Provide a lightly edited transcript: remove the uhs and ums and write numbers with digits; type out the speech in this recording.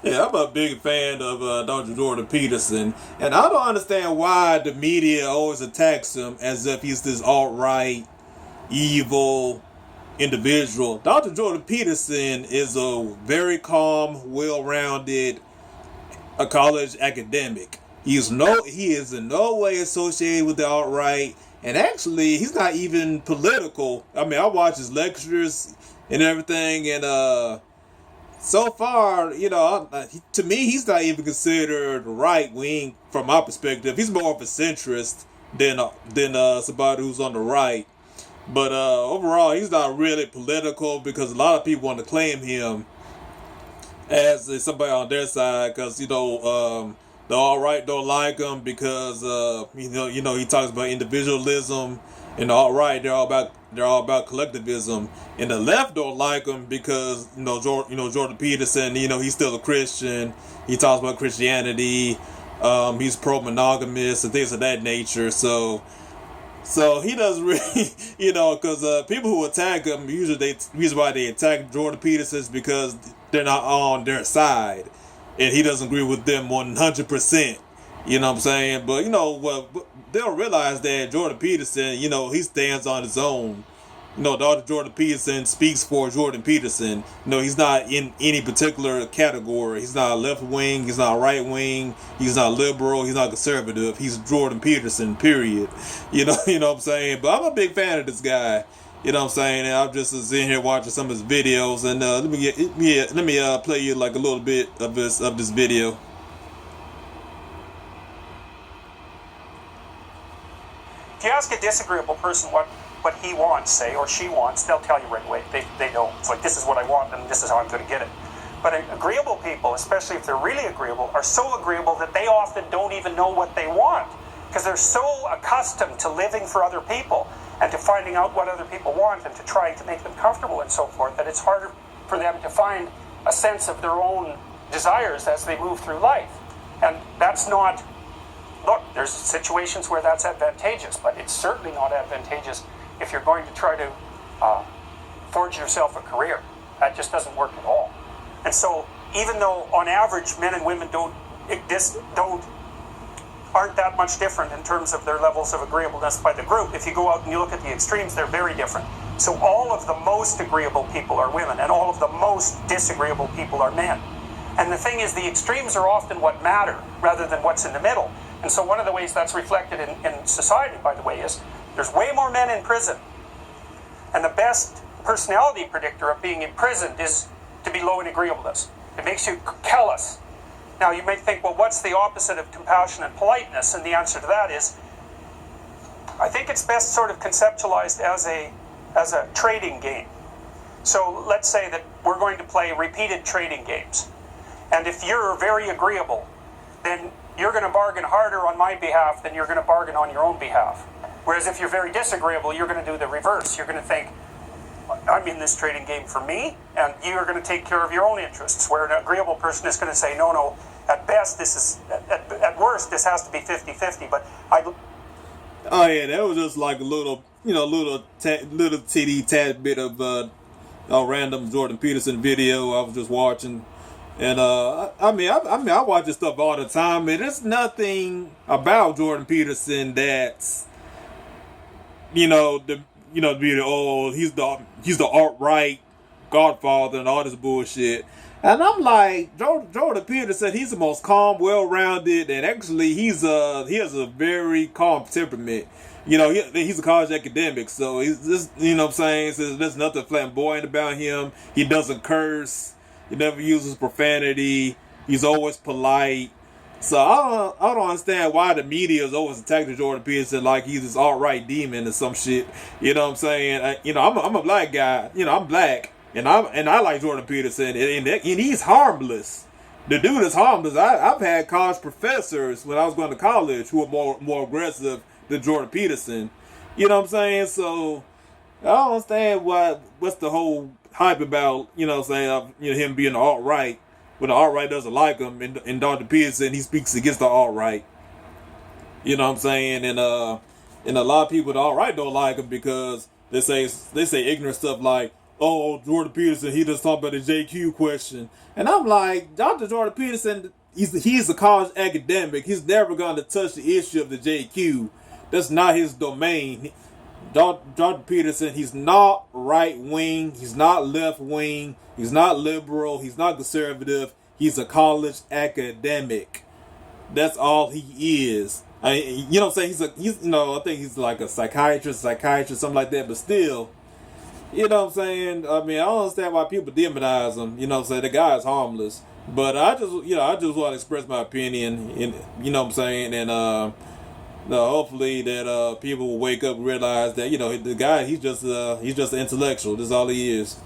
Yeah, I'm a big fan of Dr. Jordan Peterson, and I don't understand why the media always attacks him as if he's this alt-right, evil individual. Dr. Jordan Peterson is a very calm, well-rounded, a college academic. He is in no way associated with the alt-right, and actually, he's not even political. I mean, I watch his lectures and everything, and so far, to me, he's not even considered right wing from my perspective. He's more of a centrist than somebody who's on the right. But overall, he's not really political because a lot of people want to claim him as somebody on their side because the all right don't like him because he talks about individualism, and the all right they're all about collectivism, and the left don't like him because Jordan Peterson, he's still a Christian. He talks about Christianity. He's pro monogamous and things of that nature. So he doesn't really, because people who attack him, reason why they attack Jordan Peterson is because they're not on their side, and he doesn't agree with them 100%. You know what I'm saying? But they'll realize that Jordan Peterson, he stands on his own. Dr. Jordan Peterson speaks for Jordan Peterson. He's not in any particular category. He's not left wing. He's not right wing. He's not liberal. He's not conservative. He's Jordan Peterson. Period. You know what I'm saying. But I'm a big fan of this guy. You know what I'm saying. And I'm just sitting here watching some of his videos. And let me play you like a little bit of this video. If you ask a disagreeable person what he wants, say, or she wants, they'll tell you right away. They know. It's like, this is what I want, and this is how I'm going to get it. But agreeable people, especially if they're really agreeable, are so agreeable that they often don't even know what they want, because they're so accustomed to living for other people and to finding out what other people want and to trying to make them comfortable and so forth, that it's harder for them to find a sense of their own desires as they move through life. And that's not... Look, there's situations where that's advantageous, but it's certainly not advantageous if you're going to try to forge yourself a career. That just doesn't work at all. And so, even though on average men and women aren't that much different in terms of their levels of agreeableness by the group, if you go out and you look at the extremes, they're very different. So all of the most agreeable people are women, and all of the most disagreeable people are men. And the thing is, the extremes are often what matter, rather than what's in the middle. And so one of the ways that's reflected in society, by the way, is there's way more men in prison. And the best personality predictor of being imprisoned is to be low in agreeableness. It makes you callous. Now, you may think, well, what's the opposite of compassion and politeness? And the answer to that is, I think it's best sort of conceptualized as a trading game. So let's say that we're going to play repeated trading games. And if you're very agreeable, then you're going to bargain harder on my behalf than you're going to bargain on your own behalf. Whereas if you're very disagreeable, you're going to do the reverse. You're going to think, I'm in this trading game for me, and you're going to take care of your own interests. Where an agreeable person is going to say, no, at best, at worst, this has to be 50-50, but Oh yeah, that was just like a little titty tad bit of a random Jordan Peterson video I was just watching. And I watch this stuff all the time, and there's nothing about Jordan Peterson that's he's the alt-right godfather and all this bullshit. And I'm like, Jordan Peterson, he's the most calm, well-rounded, and actually he has a very calm temperament. He's a college academic, so he's just, what I'm saying, so there's nothing flamboyant about him. He doesn't curse. He never uses profanity. He's always polite. So I don't understand why the media is always attacking Jordan Peterson like he's this alt-right demon or some shit. You know what I'm saying? I'm a black guy. I'm black, and I like Jordan Peterson, and he's harmless. The dude is harmless. I've had college professors when I was going to college who were more aggressive than Jordan Peterson. You know what I'm saying? So I don't understand what's the whole hype about, him being alt-right, when the alt-right doesn't like him, and Dr. Peterson, he speaks against the alt-right. You know what I'm saying? And a lot of people, the alt-right don't like him because they say ignorant stuff like, oh, Jordan Peterson, he just talked about the JQ question. And I'm like, Dr. Jordan Peterson, he's a college academic. He's never going to touch the issue of the JQ. That's not his domain. Dr. Peterson, he's not right wing. He's not left wing. He's not liberal. He's not conservative. He's a college academic. That's all he is. You know what I'm saying? I think he's like a psychiatrist, something like that. But still, you know what I'm saying? I mean, I don't understand why people demonize him. You know what I'm saying? The guy is harmless. But I just want to express my opinion. You know what I'm saying? And hopefully that people will wake up and realize that the guy, he's just an intellectual. That's all he is.